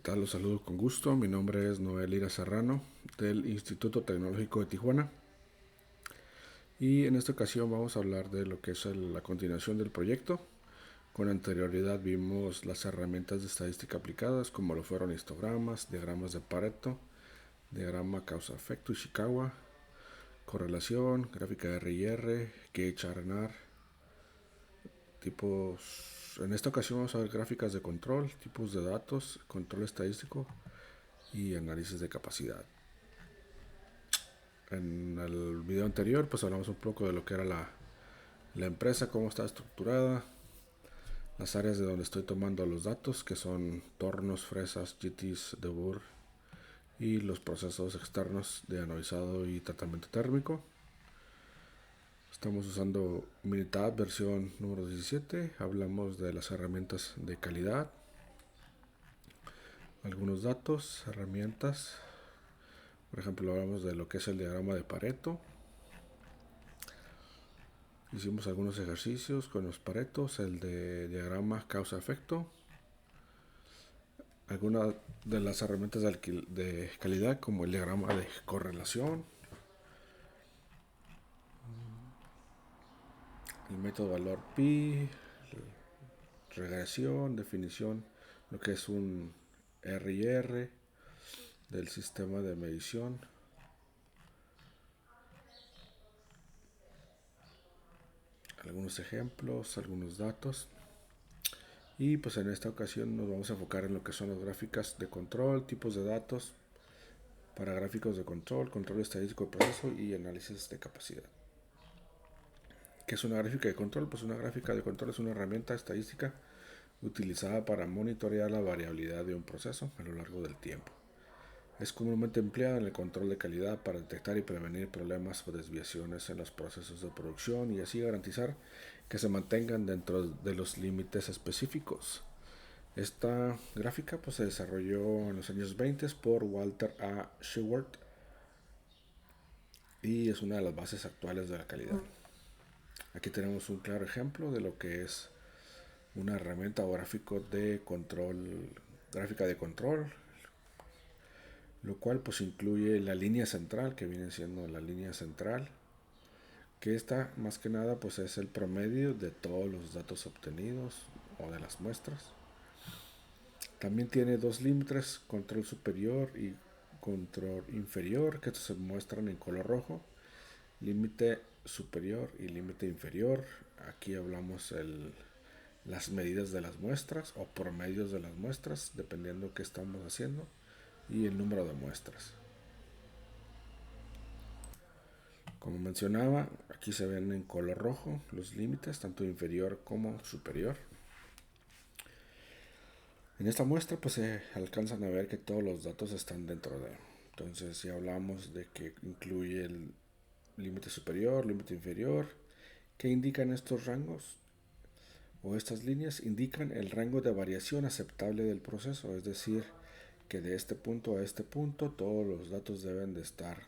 tal? Los saludo con gusto. Mi nombre es Noel Ira Serrano del Instituto Tecnológico de Tijuana y en esta ocasión vamos a hablar de lo que es la continuación del proyecto. Con anterioridad vimos las herramientas de estadística aplicadas como lo fueron histogramas, diagramas de Pareto, diagrama causa-efecto Ishikawa, correlación, gráfica de R&R, Gauge-R&R, tipos. En esta ocasión vamos a ver gráficas de control, tipos de datos, control estadístico y análisis de capacidad. En el video anterior pues hablamos un poco de lo que era la empresa, cómo está estructurada, las áreas de donde estoy tomando los datos, que son tornos, fresas, GTs, debug y los procesos externos de anodizado y tratamiento térmico. Estamos usando Minitab versión número 17. Hablamos de las herramientas de calidad, algunos datos, herramientas. Por ejemplo, hablamos de lo que es el diagrama de Pareto. Hicimos algunos ejercicios con los paretos, el de diagrama causa-efecto, algunas de las herramientas de calidad como el diagrama de correlación, el método valor pi, regresión, definición, lo que es un R&R del sistema de medición. Algunos ejemplos, algunos datos. Y pues en esta ocasión nos vamos a enfocar en lo que son las gráficas de control, tipos de datos para gráficos de control, control estadístico de proceso y análisis de capacidad. ¿Qué es una gráfica de control? Pues una gráfica de control es una herramienta estadística utilizada para monitorear la variabilidad de un proceso a lo largo del tiempo. Es comúnmente empleada en el control de calidad para detectar y prevenir problemas o desviaciones en los procesos de producción y así garantizar que se mantengan dentro de los límites específicos. Esta gráfica pues, se desarrolló en los años 20 por Walter A. Shewhart y es una de las bases actuales de la calidad. Aquí tenemos un claro ejemplo de lo que es una herramienta o gráfico de control, gráfica de control, lo cual pues incluye la línea central, que viene siendo la línea central, que esta más que nada pues es el promedio de todos los datos obtenidos o de las muestras. También tiene dos límites, control superior y control inferior, que estos se muestran en color rojo. Límite superior y límite inferior. Aquí hablamos las medidas de las muestras o promedios de las muestras, dependiendo qué estamos haciendo, y el número de muestras. Como mencionaba, aquí se ven en color rojo los límites, tanto inferior como superior. En esta muestra pues se alcanzan a ver que todos los datos están dentro de. Entonces si hablamos de que incluye el límite superior, límite inferior, ¿qué indican estos rangos? O estas líneas indican el rango de variación aceptable del proceso, es decir, que de este punto a este punto todos los datos deben de estar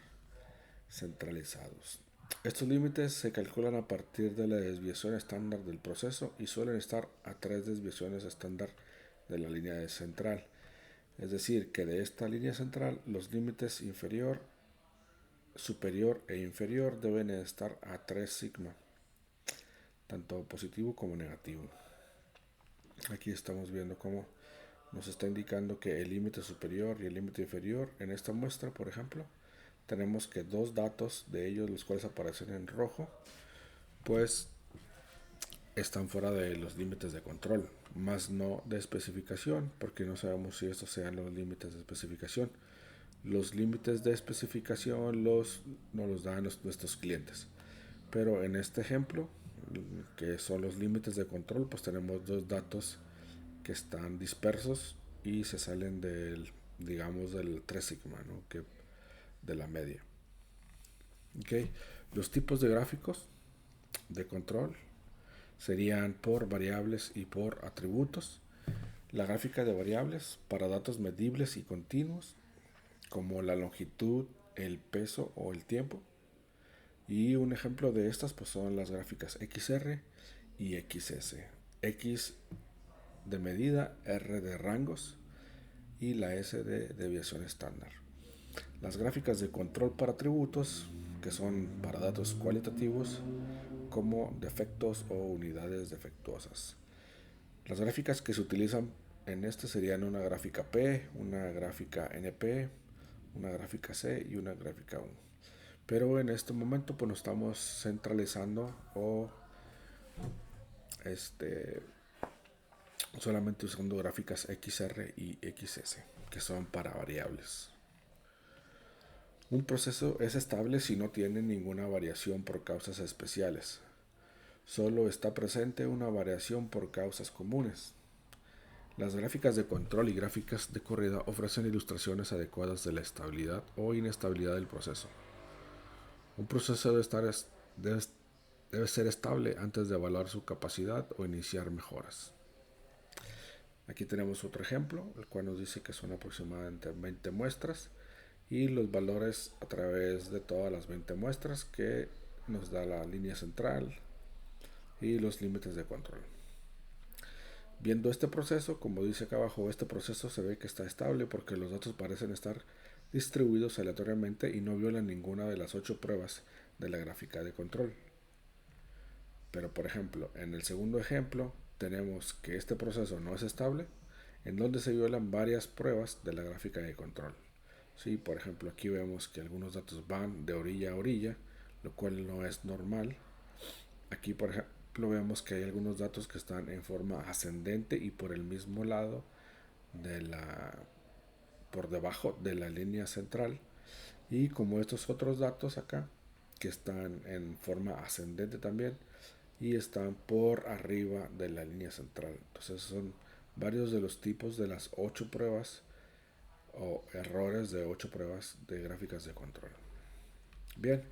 centralizados. Estos límites se calculan a partir de la desviación estándar del proceso y suelen estar a 3 desviaciones estándar de la línea central. Es decir, que de esta línea central los límites inferior, superior e inferior deben estar a 3 sigma, tanto positivo como negativo. Aquí estamos viendo cómo nos está indicando que el límite superior y el límite inferior en esta muestra, por ejemplo, tenemos que dos datos de ellos, los cuales aparecen en rojo, pues están fuera de los límites de control, más no de especificación, porque no sabemos si estos sean los límites de especificación. Los límites de especificación nos los dan nuestros clientes, pero en este ejemplo, que son los límites de control, pues tenemos dos datos que están dispersos y se salen del 3 sigma, ¿no? Que de la media. Okay. Los tipos de gráficos de control serían por variables y por atributos. La gráfica de variables para datos medibles y continuos, como la longitud, el peso o el tiempo. Y un ejemplo de estas pues son las gráficas XR y XS. X de medida, R de rangos. y la S de desviación estándar. Las gráficas de control para atributos, que son para datos cualitativos, como defectos o unidades defectuosas. Las gráficas que se utilizan en este serían una gráfica P, una gráfica NP, una gráfica C y una gráfica U. Pero en este momento pues nos estamos centralizando o solamente usando gráficas XR y XS, que son para variables. Un proceso es estable si no tiene ninguna variación por causas especiales. Solo está presente una variación por causas comunes. Las gráficas de control y gráficas de corrida ofrecen ilustraciones adecuadas de la estabilidad o inestabilidad del proceso. Un proceso debe ser estable antes de evaluar su capacidad o iniciar mejoras. Aquí tenemos otro ejemplo, el cual nos dice que son aproximadamente 20 muestras y los valores a través de todas las 20 muestras que nos da la línea central y los límites de control. Viendo este proceso, como dice acá abajo, este proceso se ve que está estable porque los datos parecen estar distribuidos aleatoriamente y no violan ninguna de las 8 pruebas de la gráfica de control. Pero por ejemplo, en el segundo ejemplo tenemos que este proceso no es estable, en donde se violan varias pruebas de la gráfica de control. Sí, por ejemplo, aquí vemos que algunos datos van de orilla a orilla, lo cual no es normal. Aquí, por ejemplo, vemos que hay algunos datos que están en forma ascendente y por el mismo lado por debajo de la línea central. Y como estos otros datos acá, que están en forma ascendente también y están por arriba de la línea central. Entonces son varios de los tipos de las 8 pruebas o errores de 8 pruebas de gráficas de control. Bien,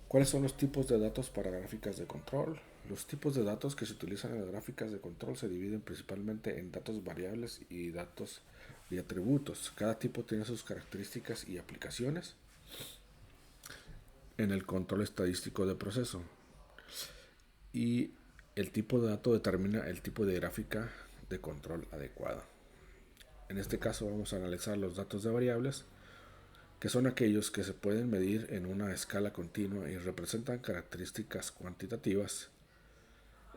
¿cuáles son los tipos de datos para gráficas de control? Los tipos de datos que se utilizan en las gráficas de control se dividen principalmente en datos variables y datos y atributos. Cada tipo tiene sus características y aplicaciones en el control estadístico de proceso. Y el tipo de dato determina el tipo de gráfica de control adecuada. En este caso vamos a analizar los datos de variables, que son aquellos que se pueden medir en una escala continua y representan características cuantitativas.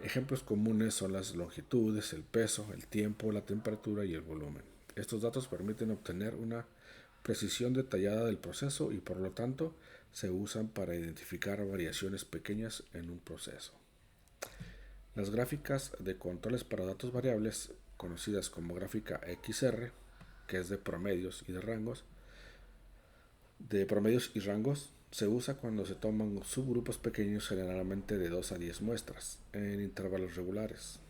Ejemplos comunes son las longitudes, el peso, el tiempo, la temperatura y el volumen. Estos datos permiten obtener una precisión detallada del proceso y por lo tanto se usan para identificar variaciones pequeñas en un proceso. Las gráficas de controles para datos variables, conocidas como gráfica XR, que es de promedios y rangos, se usa cuando se toman subgrupos pequeños, generalmente de 2 a 10 muestras, en intervalos regulares.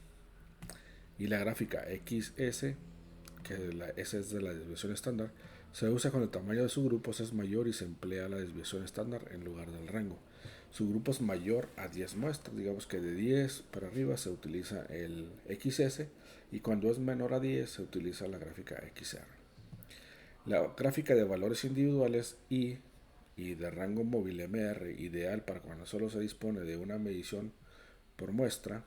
Y la gráfica XS, que la S es de la desviación estándar, se usa cuando el tamaño de subgrupos es mayor y se emplea la desviación estándar en lugar del rango. Subgrupos mayor a 10 muestras, digamos que de 10 para arriba se utiliza el XS y cuando es menor a 10 se utiliza la gráfica XR. La gráfica de valores individuales y de rango móvil MR, ideal para cuando solo se dispone de una medición por muestra,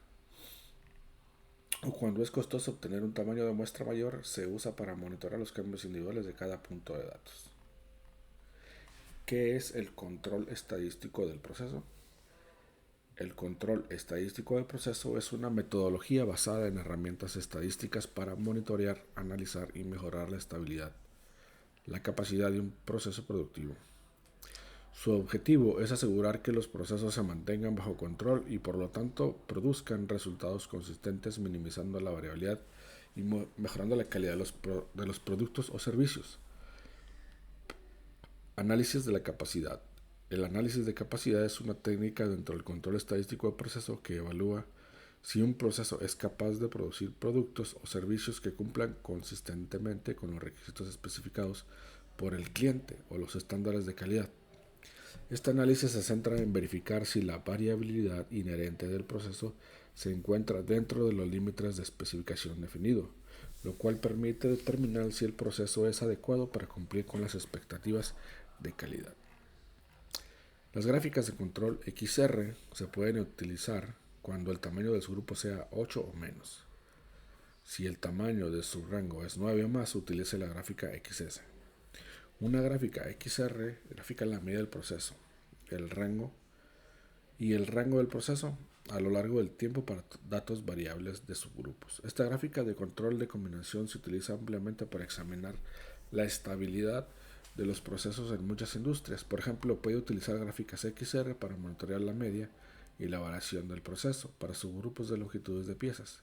o cuando es costoso obtener un tamaño de muestra mayor, se usa para monitorear los cambios individuales de cada punto de datos. ¿Qué es el control estadístico del proceso? El control estadístico del proceso es una metodología basada en herramientas estadísticas para monitorear, analizar y mejorar la estabilidad, la capacidad de un proceso productivo. Su objetivo es asegurar que los procesos se mantengan bajo control y por lo tanto produzcan resultados consistentes, minimizando la variabilidad y mejorando la calidad de los productos o servicios. Análisis de la capacidad. El análisis de capacidad es una técnica dentro del control estadístico del proceso que evalúa si un proceso es capaz de producir productos o servicios que cumplan consistentemente con los requisitos especificados por el cliente o los estándares de calidad. Este análisis se centra en verificar si la variabilidad inherente del proceso se encuentra dentro de los límites de especificación definido, lo cual permite determinar si el proceso es adecuado para cumplir con las expectativas de calidad. Las gráficas de control XR se pueden utilizar cuando el tamaño del subgrupo sea 8 o menos. Si el tamaño de su rango es 9 o más, utilice la gráfica XS. Una gráfica XR grafica la medida del proceso, el rango del proceso a lo largo del tiempo para datos variables de subgrupos. Esta gráfica de control de combinación se utiliza ampliamente para examinar la estabilidad de los procesos en muchas industrias. Por ejemplo, puede utilizar gráficas XR para monitorear la media y la variación del proceso para subgrupos de longitudes de piezas,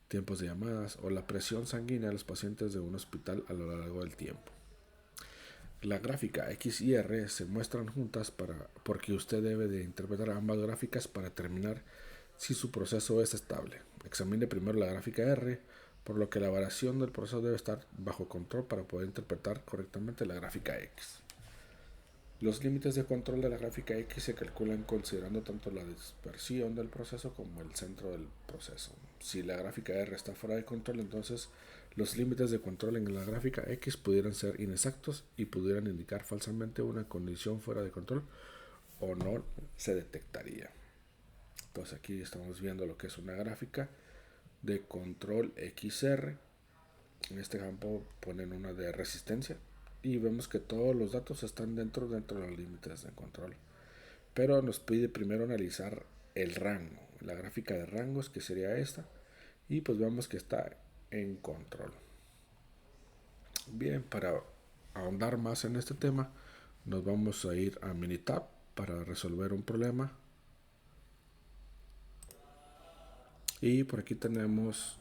tiempos de llamadas o la presión sanguínea de los pacientes de un hospital a lo largo del tiempo. La gráfica X y R se muestran juntas porque usted debe de interpretar ambas gráficas para determinar si su proceso es estable. Examine primero la gráfica R, por lo que la variación del proceso debe estar bajo control para poder interpretar correctamente la gráfica X. Los límites de control de la gráfica X se calculan considerando tanto la dispersión del proceso como el centro del proceso. Si la gráfica R está fuera de control, entonces los límites de control en la gráfica X pudieran ser inexactos y pudieran indicar falsamente una condición fuera de control o no se detectaría. Entonces aquí estamos viendo lo que es una gráfica de control XR. En este campo ponen una de resistencia y vemos que todos los datos están dentro de los límites de control. Pero nos pide primero analizar el rango, la gráfica de rangos, que sería esta, y pues vemos que está en control. Bien, para ahondar más en este tema, nos vamos a ir a Minitab para resolver un problema. Y por aquí tenemos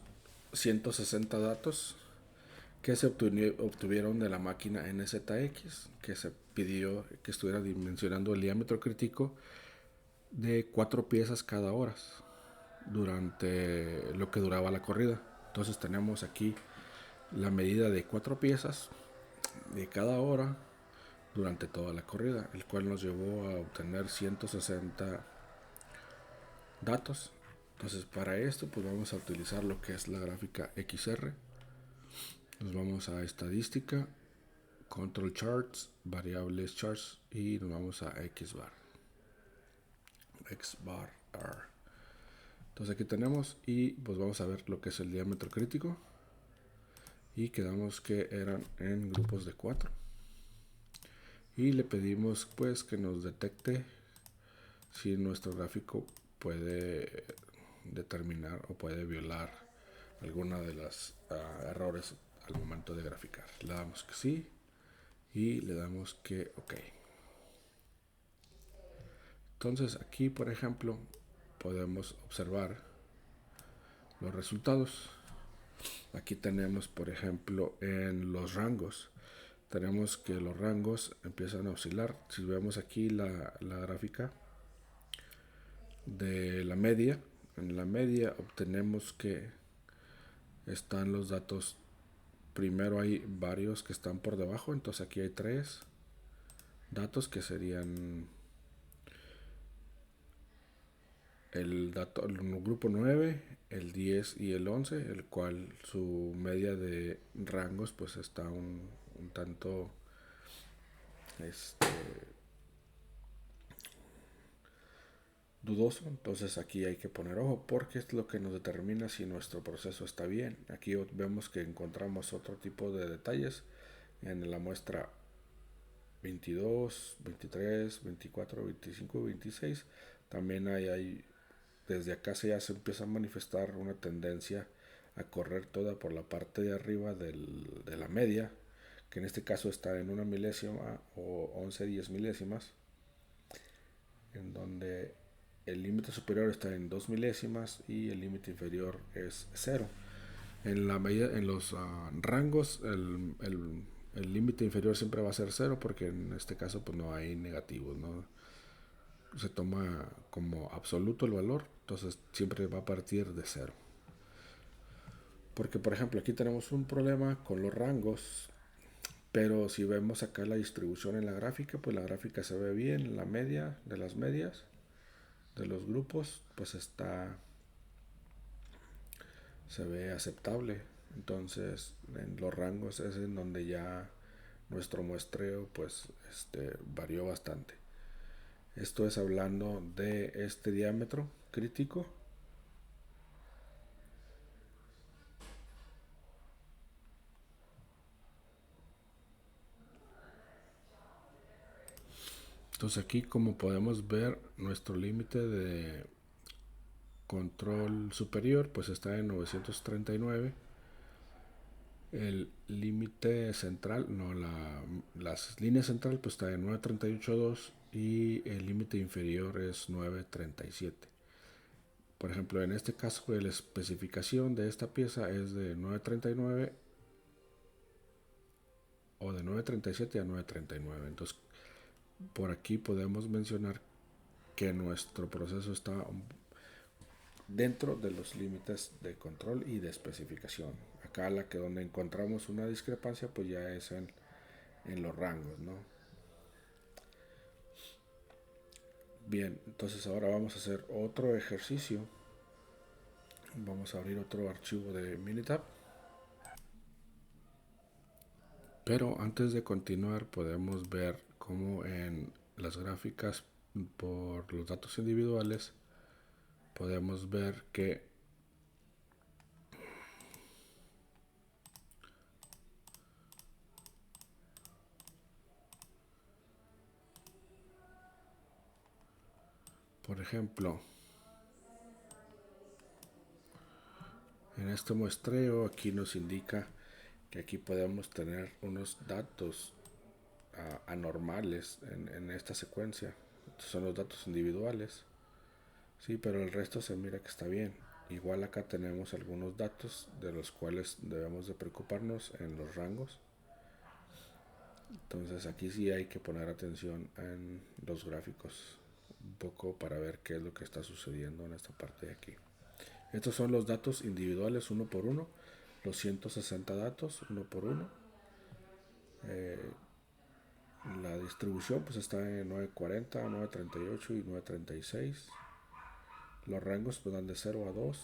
160 datos que se obtuvieron de la máquina NZX, que se pidió que estuviera dimensionando el diámetro crítico de 4 piezas cada hora durante lo que duraba la corrida. Entonces tenemos aquí la medida de 4 piezas de cada hora durante toda la corrida, el cual nos llevó a obtener 160 datos. Entonces para esto pues vamos a utilizar lo que es la gráfica XR. Nos vamos a estadística, control charts, variables charts y nos vamos a xbar. Entonces aquí tenemos y pues vamos a ver lo que es el diámetro crítico y quedamos que eran en grupos de 4 y le pedimos pues que nos detecte si nuestro gráfico puede determinar o puede violar alguna de las errores al momento de graficar. Le damos que sí y le damos que ok. Entonces aquí por ejemplo podemos observar los resultados. Aquí tenemos por ejemplo en los rangos, tenemos que los rangos empiezan a oscilar. Si vemos aquí la gráfica de la media, en la media obtenemos que están los datos. Primero hay varios que están por debajo, entonces aquí hay 3 datos que serían el grupo 9, el 10 y el 11, el cual su media de rangos pues está un tanto dudoso. Entonces aquí hay que poner ojo porque es lo que nos determina si nuestro proceso está bien. Aquí vemos que encontramos otro tipo de detalles en la muestra 22, 23, 24, 25 y 26. También hay desde acá ya se empieza a manifestar una tendencia a correr toda por la parte de arriba de la media, que en este caso está en 1 milésima o 11/10 milésimas, en donde el límite superior está en 2 milésimas y el límite inferior es 0. En los rangos el límite inferior siempre va a ser 0 porque en este caso pues no hay negativos, ¿no? Se toma como absoluto el valor, entonces siempre va a partir de 0. Porque por ejemplo aquí tenemos un problema con los rangos, pero si vemos acá la distribución en la gráfica, pues la gráfica se ve bien, la media de las medias de los grupos pues se ve aceptable. Entonces en los rangos es en donde ya nuestro muestreo pues varió bastante. Esto es hablando de este diámetro crítico. Entonces aquí, como podemos ver, nuestro límite de control superior pues está en 939. El límite central, no, las líneas central pues está en 938.2 y el límite inferior es 937. Por ejemplo, en este caso la especificación de esta pieza es de 939 o de 937 a 939. Entonces, por aquí podemos mencionar que nuestro proceso está dentro de los límites de control y de especificación. Acá la que donde encontramos una discrepancia pues ya es en los rangos, ¿no? Bien, entonces ahora vamos a hacer otro ejercicio. Vamos a abrir otro archivo de Minitab. Pero antes de continuar podemos ver cómo en las gráficas por los datos individuales podemos ver que por ejemplo en este muestreo aquí nos indica que aquí podemos tener unos datos anormales en esta secuencia. Estos son los datos individuales, sí, pero el resto se mira que está bien. Igual acá tenemos algunos datos de los cuales debemos de preocuparnos en los rangos. Entonces aquí sí hay que poner atención en los gráficos un poco para ver qué es lo que está sucediendo en esta parte de aquí. Estos son los datos individuales uno por uno, los 160 datos uno por uno. La distribución pues está en 940, 938 y 936. Los rangos pues dan de 0 a 2.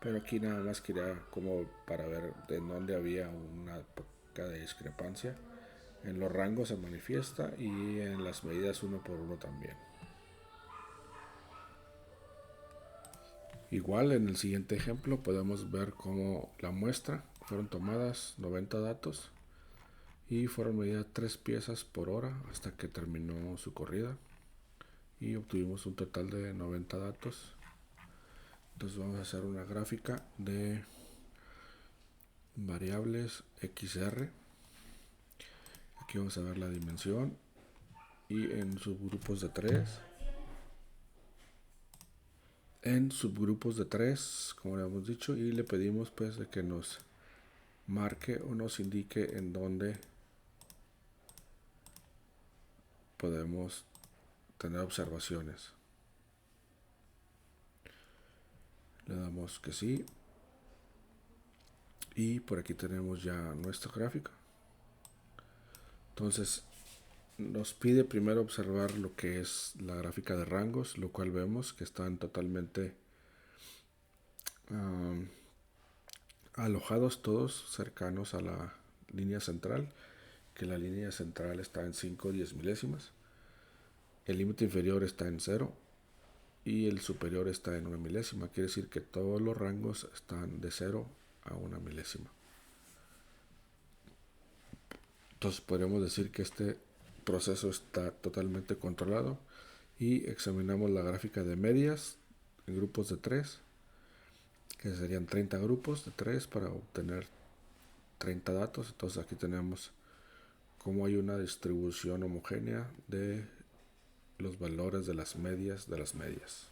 Pero aquí nada más quería como para ver de dónde había una poca de discrepancia. En los rangos se manifiesta y en las medidas uno por uno también. Igual en el siguiente ejemplo podemos ver cómo la muestra fueron tomadas 90 datos y fueron medidas 3 piezas por hora hasta que terminó su corrida y obtuvimos un total de 90 datos. Entonces vamos a hacer una gráfica de variables XR. Aquí vamos a ver la dimensión y en subgrupos de 3. En subgrupos de 3, como le hemos dicho, y le pedimos pues de que nos marque o nos indique en dónde podemos tener observaciones. Le damos que sí. Y por aquí tenemos ya nuestra gráfica. Entonces nos pide primero observar lo que es la gráfica de rangos, lo cual vemos que están totalmente alojados todos cercanos a la línea central, que la línea central está en 5/10 milésimas. El límite inferior está en 0 y el superior está en 1 milésima. Quiere decir que todos los rangos están de 0 a 1 milésima. Entonces podríamos decir que este proceso está totalmente controlado y examinamos la gráfica de medias en grupos de 3, que serían 30 grupos de 3 para obtener 30 datos. Entonces aquí tenemos cómo hay una distribución homogénea de los valores de las medias de las medias.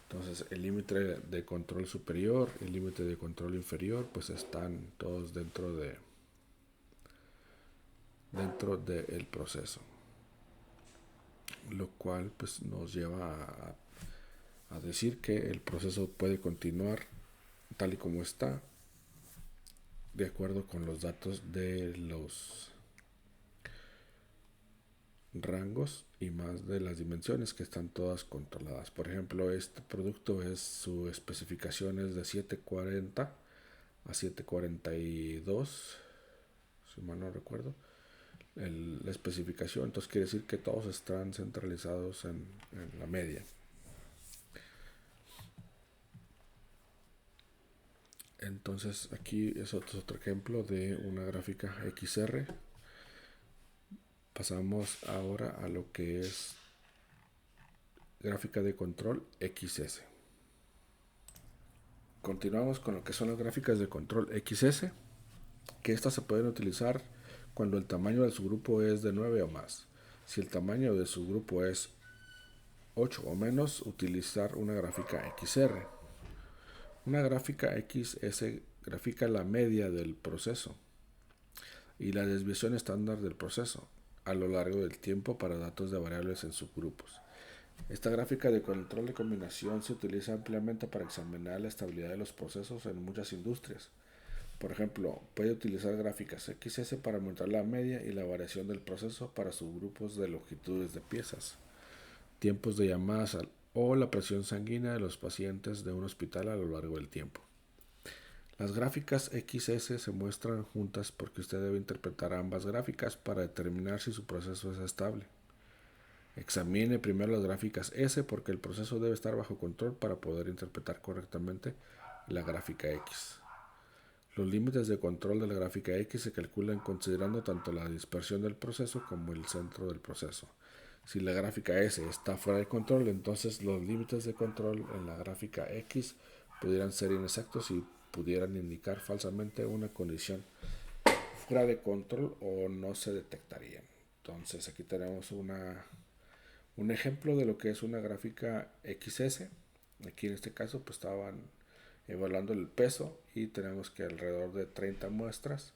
Entonces el límite de control superior y el límite de control inferior pues están todos dentro del proceso, lo cual pues nos lleva a decir que el proceso puede continuar tal y como está, de acuerdo con los datos de los rangos y más de las dimensiones que están todas controladas. Por ejemplo, este producto su especificación es de 740 a 742, si mal no recuerdo, la especificación. Entonces quiere decir que todos están centralizados en la media. Entonces aquí es otro ejemplo de una gráfica XR Pasamos ahora a lo que es gráfica de control XS. Continuamos con lo que son las gráficas de control XS, que estas se pueden utilizar cuando el tamaño de su grupo es de 9 o más. Si el tamaño de su grupo es 8 o menos, utilizar una gráfica XR. Una gráfica XS grafica la media del proceso y la desviación estándar del proceso a lo largo del tiempo para datos de variables en subgrupos. Esta gráfica de control de combinación se utiliza ampliamente para examinar la estabilidad de los procesos en muchas industrias. Por ejemplo, puede utilizar gráficas XS para mostrar la media y la variación del proceso para subgrupos de longitudes de piezas, tiempos de llamadas o la presión sanguínea de los pacientes de un hospital a lo largo del tiempo. Las gráficas XS se muestran juntas porque usted debe interpretar ambas gráficas para determinar si su proceso es estable. Examine primero las gráficas S porque el proceso debe estar bajo control para poder interpretar correctamente la gráfica X. Los límites de control de la gráfica X se calculan considerando tanto la dispersión del proceso como el centro del proceso. Si la gráfica S está fuera de control, entonces los límites de control en la gráfica X pudieran ser inexactos y pudieran indicar falsamente una condición fuera de control o no se detectarían. Entonces aquí tenemos un ejemplo de lo que es una gráfica XS. Aquí en este caso pues estaban evaluando el peso y tenemos que alrededor de 30 muestras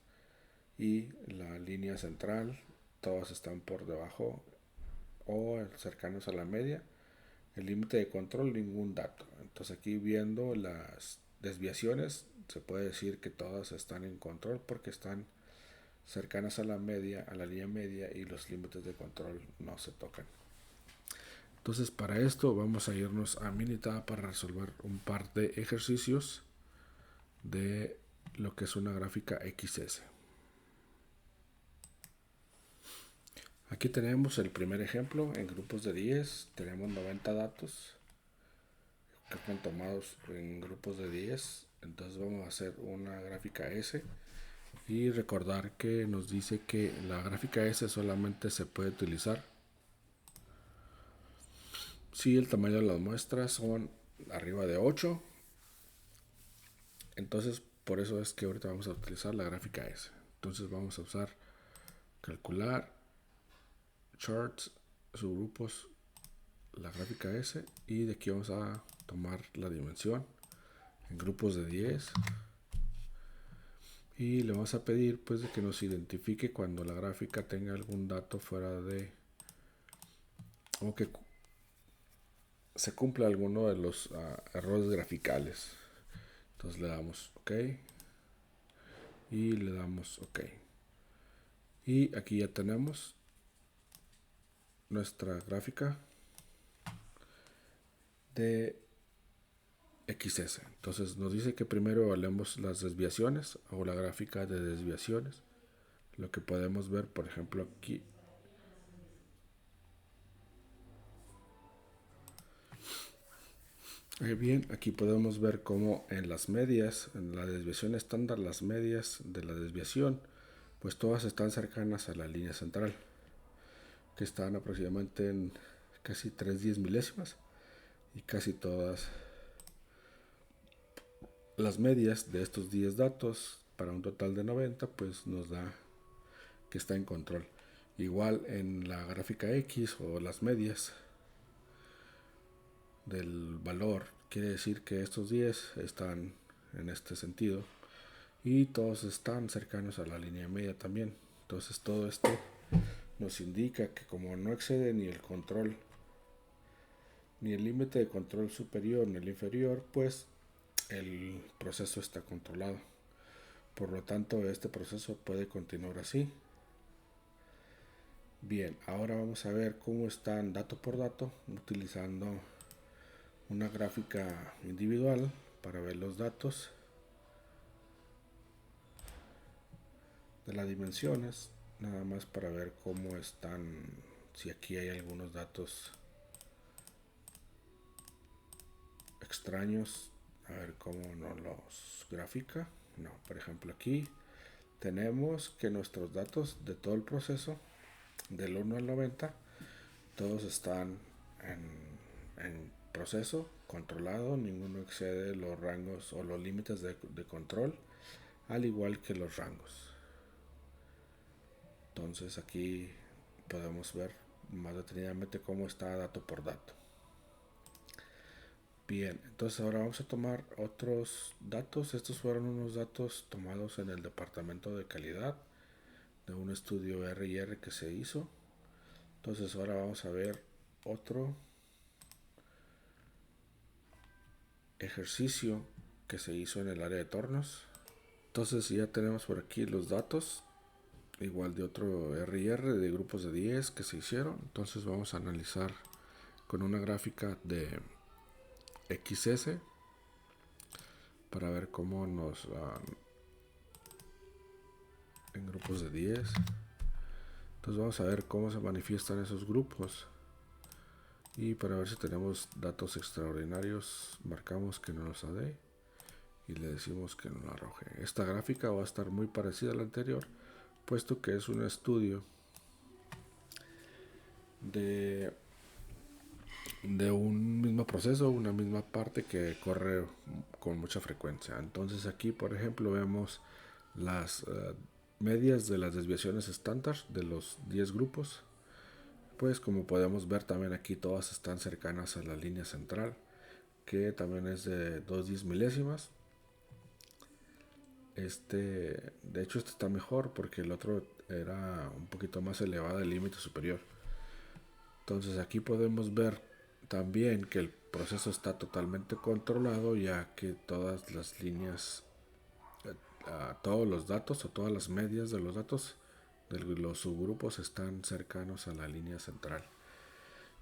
y la línea central todas están por debajo o cercanos a la media. El límite de control ningún dato. Entonces aquí viendo las desviaciones se puede decir que todas están en control porque están cercanas a la media, a la línea media, y los límites de control no se tocan. Entonces para esto vamos a irnos a Minitab para resolver un par de ejercicios de lo que es una gráfica XS. Aquí tenemos el primer ejemplo en grupos de 10, tenemos 90 datos que están tomados en grupos de 10, entonces vamos a hacer una gráfica S y recordar que nos dice que la gráfica S solamente se puede utilizar si el tamaño de las muestras son arriba de 8. Entonces por eso es que ahorita vamos a utilizar la gráfica S. Entonces vamos a usar calcular, charts, subgrupos, la gráfica S, y de aquí vamos a tomar la dimensión en grupos de 10 y le vamos a pedir pues de que nos identifique cuando la gráfica tenga algún dato fuera de o que se cumpla alguno de los errores graficales. Entonces le damos OK y le damos OK, y aquí ya tenemos nuestra gráfica de XS. Entonces nos dice que primero evaluemos las desviaciones o la gráfica de desviaciones. Lo que podemos ver, por ejemplo, aquí bien, aquí podemos ver cómo en las medias, en la desviación estándar, las medias de la desviación, pues todas están cercanas a la línea central, que están aproximadamente en casi 3/10 milésimas, y casi todas las medias de estos 10 datos para un total de 90 pues nos da que está en control. Igual en la gráfica X o las medias del valor, quiere decir que estos 10 están en este sentido y todos están cercanos a la línea media también. Entonces todo esto nos indica que como no excede ni el control, ni el límite de control superior ni el inferior, pues el proceso está controlado. Por lo tanto, este proceso puede continuar así. Bien, ahora vamos a ver cómo están dato por dato utilizando una gráfica individual para ver los datos de las dimensiones, nada más para ver cómo están, si aquí hay algunos datos extraños, a ver cómo nos los grafica. No, por ejemplo aquí tenemos que nuestros datos de todo el proceso del 1 al 90, todos están en proceso controlado, ninguno excede los rangos o los límites de control, al igual que los rangos. Entonces aquí podemos ver más detenidamente cómo está dato por dato. Bien, entonces ahora vamos a tomar otros datos. Estos fueron unos datos tomados en el departamento de calidad de un estudio R&R que se hizo. Entonces ahora vamos a ver otro ejercicio que se hizo en el área de tornos. Entonces ya tenemos por aquí los datos, igual de otro R&R de grupos de 10 que se hicieron. Entonces vamos a analizar con una gráfica de XS para ver cómo nos en grupos de 10. Entonces vamos a ver cómo se manifiestan esos grupos, y para ver si tenemos datos extraordinarios marcamos que no nos dé y le decimos que no lo arroje. Esta gráfica va a estar muy parecida a la anterior, puesto que es un estudio de un mismo proceso, una misma parte que corre con mucha frecuencia. Entonces aquí, por ejemplo, vemos las medias de las desviaciones estándar de los 10 grupos. Pues como podemos ver también aquí todas están cercanas a la línea central, que también es de 2/10 milésimas. De hecho este está mejor porque el otro era un poquito más elevado, el límite superior. Entonces aquí podemos ver también que el proceso está totalmente controlado, ya que todas las líneas, todos los datos o todas las medias de los datos de los subgrupos están cercanos a la línea central,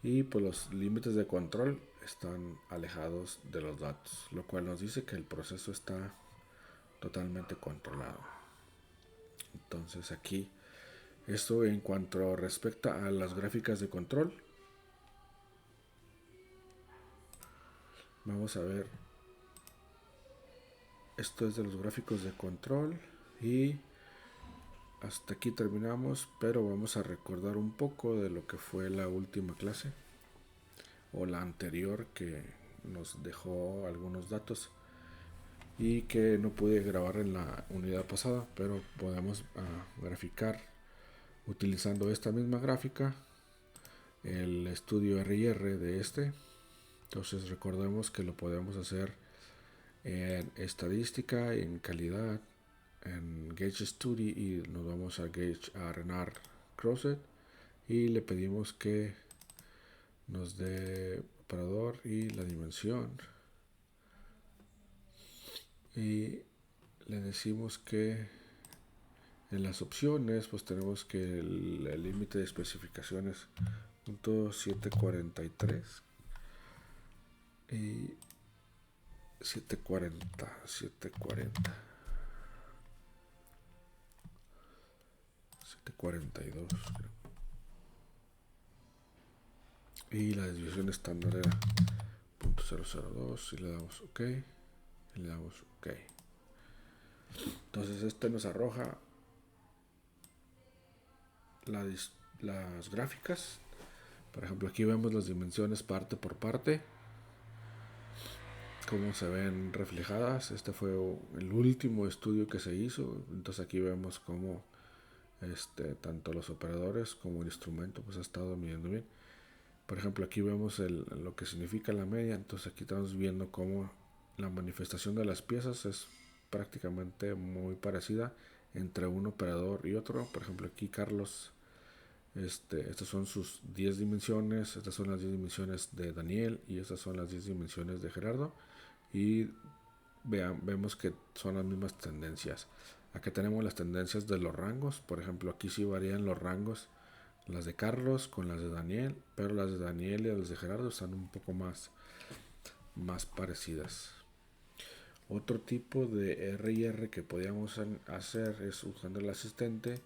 y pues los límites de control están alejados de los datos, lo cual nos dice que el proceso está totalmente controlado. Entonces aquí, esto en cuanto respecta a las gráficas de control. Vamos a ver, esto es de los gráficos de control y hasta aquí terminamos, pero vamos a recordar un poco de lo que fue la última clase o la anterior, que nos dejó algunos datos y que no pude grabar en la unidad pasada, pero podemos graficar utilizando esta misma gráfica el estudio R&R de este. Entonces recordemos que lo podemos hacer en estadística, en calidad, en Gauge Study, y nos vamos a Gauge a Renard Crosset y le pedimos que nos dé operador y la dimensión, y le decimos que en las opciones pues tenemos que el límite de especificaciones .743 y 740 742 y la desviación estándar era .002 y le damos OK y le damos OK. Entonces este nos arroja las gráficas. Por ejemplo, aquí vemos las dimensiones parte por parte, cómo se ven reflejadas. Este fue el último estudio que se hizo. Entonces aquí vemos cómo tanto los operadores como el instrumento pues ha estado midiendo bien. Por ejemplo, aquí vemos lo que significa la media. Entonces aquí estamos viendo cómo la manifestación de las piezas es prácticamente muy parecida entre un operador y otro. Por ejemplo, aquí Carlos, estas son sus 10 dimensiones, estas son las 10 dimensiones de Daniel y estas son las 10 dimensiones de Gerardo, y vemos que son las mismas tendencias. Aquí tenemos las tendencias de los rangos. Por ejemplo, aquí sí varían los rangos, las de Carlos con las de Daniel, pero las de Daniel y las de Gerardo están un poco más parecidas. Otro tipo de R&R que podíamos hacer es usando el asistente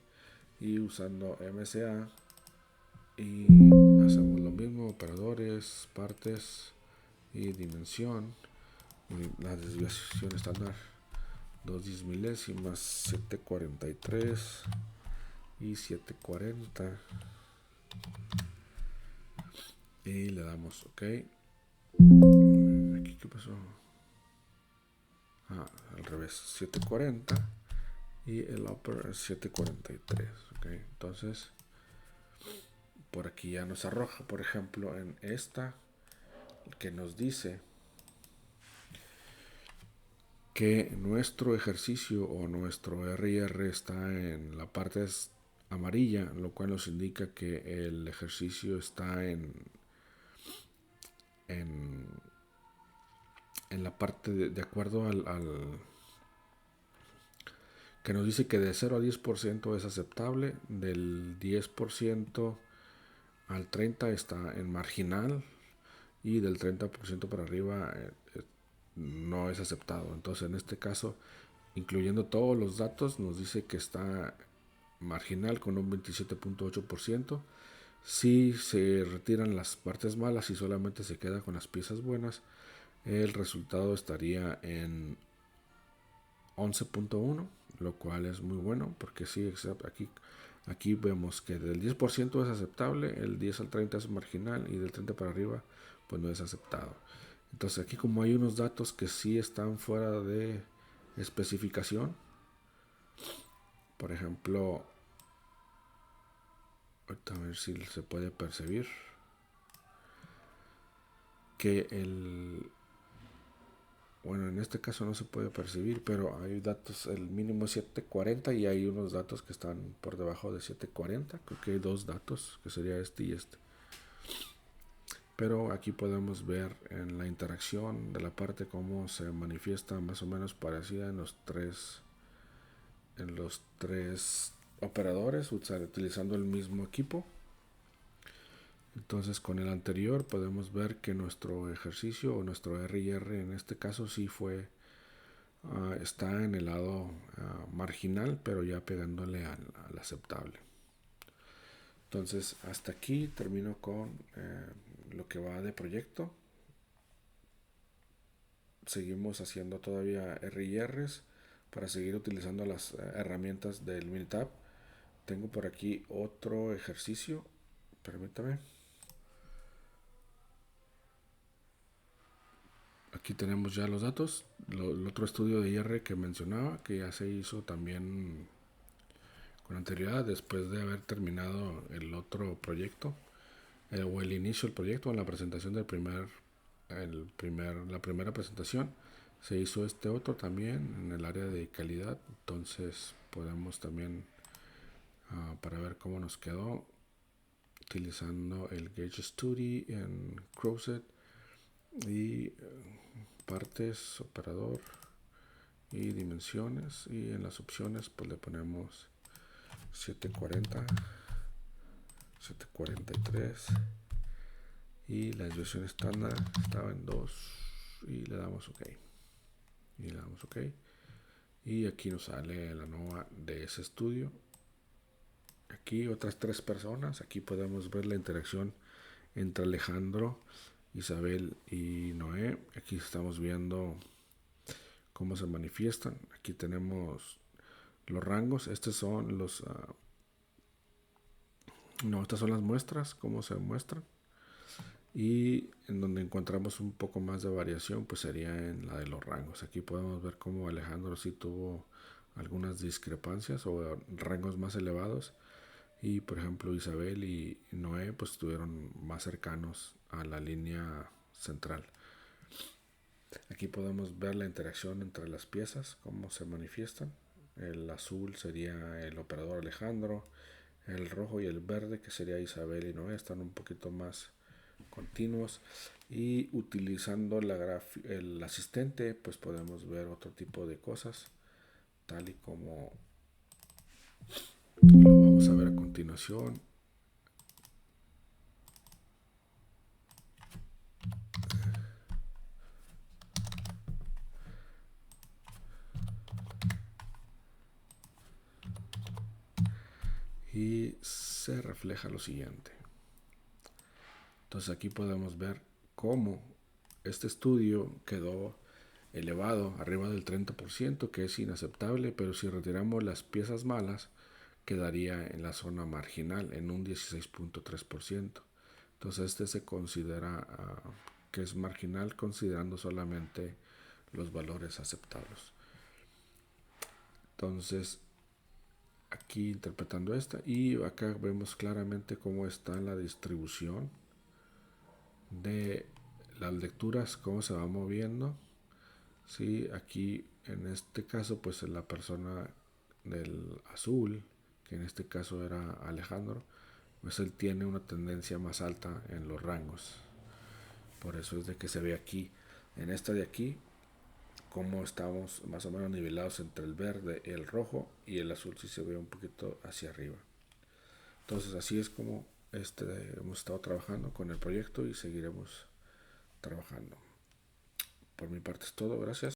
y usando MSA, y hacemos lo mismo, operadores, partes y dimensión. Y la desviación estándar 2/10 milésimas, 743 y 740. y le damos OK. Aquí, ¿qué pasó? Al revés, 740 y el upper es 743. Okay. Entonces por aquí ya nos arroja, por ejemplo, en esta que nos dice que nuestro ejercicio o nuestro RIR está en la parte amarilla, lo cual nos indica que el ejercicio está en la parte de acuerdo al que nos dice que de 0 a 10% es aceptable, del 10% al 30% está en marginal y del 30% para arriba no es aceptado. Entonces en este caso, incluyendo todos los datos, nos dice que está marginal con un 27.8%. Si se retiran las partes malas y solamente se queda con las piezas buenas, el resultado estaría en 11.1, lo cual es muy bueno porque sí, aquí vemos que del 10% es aceptable, el 10 al 30 es marginal y del 30 para arriba pues no es aceptado. Entonces aquí, como hay unos datos que sí están fuera de especificación, por ejemplo, ahorita a ver si se puede percibir que bueno, en este caso no se puede percibir, pero hay datos, el mínimo es 740 y hay unos datos que están por debajo de 740. Creo que hay dos datos, que sería este y este. Pero aquí podemos ver en la interacción de la parte cómo se manifiesta más o menos parecida en los tres operadores, utilizando el mismo equipo. Entonces con el anterior podemos ver que nuestro ejercicio o nuestro RIR en este caso sí está en el lado marginal, pero ya pegándole al aceptable. Entonces hasta aquí termino con lo que va de proyecto. Seguimos haciendo todavía RIRs para seguir utilizando las herramientas del Minitab. Tengo por aquí otro ejercicio, permítame. Aquí tenemos ya los datos. El otro estudio de IR que mencionaba, que ya se hizo también con anterioridad después de haber terminado el otro proyecto, o el inicio del proyecto, en la presentación del la primera presentación. Se hizo este otro también en el área de calidad. Entonces podemos también, para ver cómo nos quedó, utilizando el Gauge Study en Crowset y partes, operador y dimensiones, y en las opciones pues le ponemos 740, 743 y la desviación estándar estaba en 2 y le damos OK. Y le damos OK. Y aquí nos sale la nueva de ese estudio. Aquí otras 3 personas. Aquí podemos ver la interacción entre Alejandro, Isabel y Noé. Aquí estamos viendo cómo se manifiestan. Aquí tenemos los rangos. Estos son estas son las muestras, cómo se muestran. Y en donde encontramos un poco más de variación pues sería en la de los rangos. Aquí podemos ver cómo Alejandro sí tuvo algunas discrepancias o rangos más elevados, y por ejemplo Isabel y Noé pues estuvieron más cercanos a la línea central. Aquí podemos ver la interacción entre las piezas, cómo se manifiestan. El azul sería el operador Alejandro, el rojo y el verde, que sería Isabel y Noé, están un poquito más continuos, y utilizando el asistente pues podemos ver otro tipo de cosas, tal y como lo vamos a ver a continuación. Y se refleja lo siguiente. Entonces aquí podemos ver cómo este estudio quedó elevado arriba del 30%, que es inaceptable, pero si retiramos las piezas malas, quedaría en la zona marginal en un 16.3%. Entonces este se considera que es marginal considerando solamente los valores aceptables. Entonces aquí interpretando esta, y acá vemos claramente cómo está la distribución de las lecturas, cómo se va moviendo. Sí, aquí en este caso pues la persona del azul, que en este caso era Alejandro, pues él tiene una tendencia más alta en los rangos. Por eso es de que se ve aquí, en esta de aquí, cómo estamos más o menos nivelados entre el verde, el rojo y el azul, si se ve un poquito hacia arriba. Entonces así es como hemos estado trabajando con el proyecto y seguiremos trabajando. Por mi parte es todo, gracias.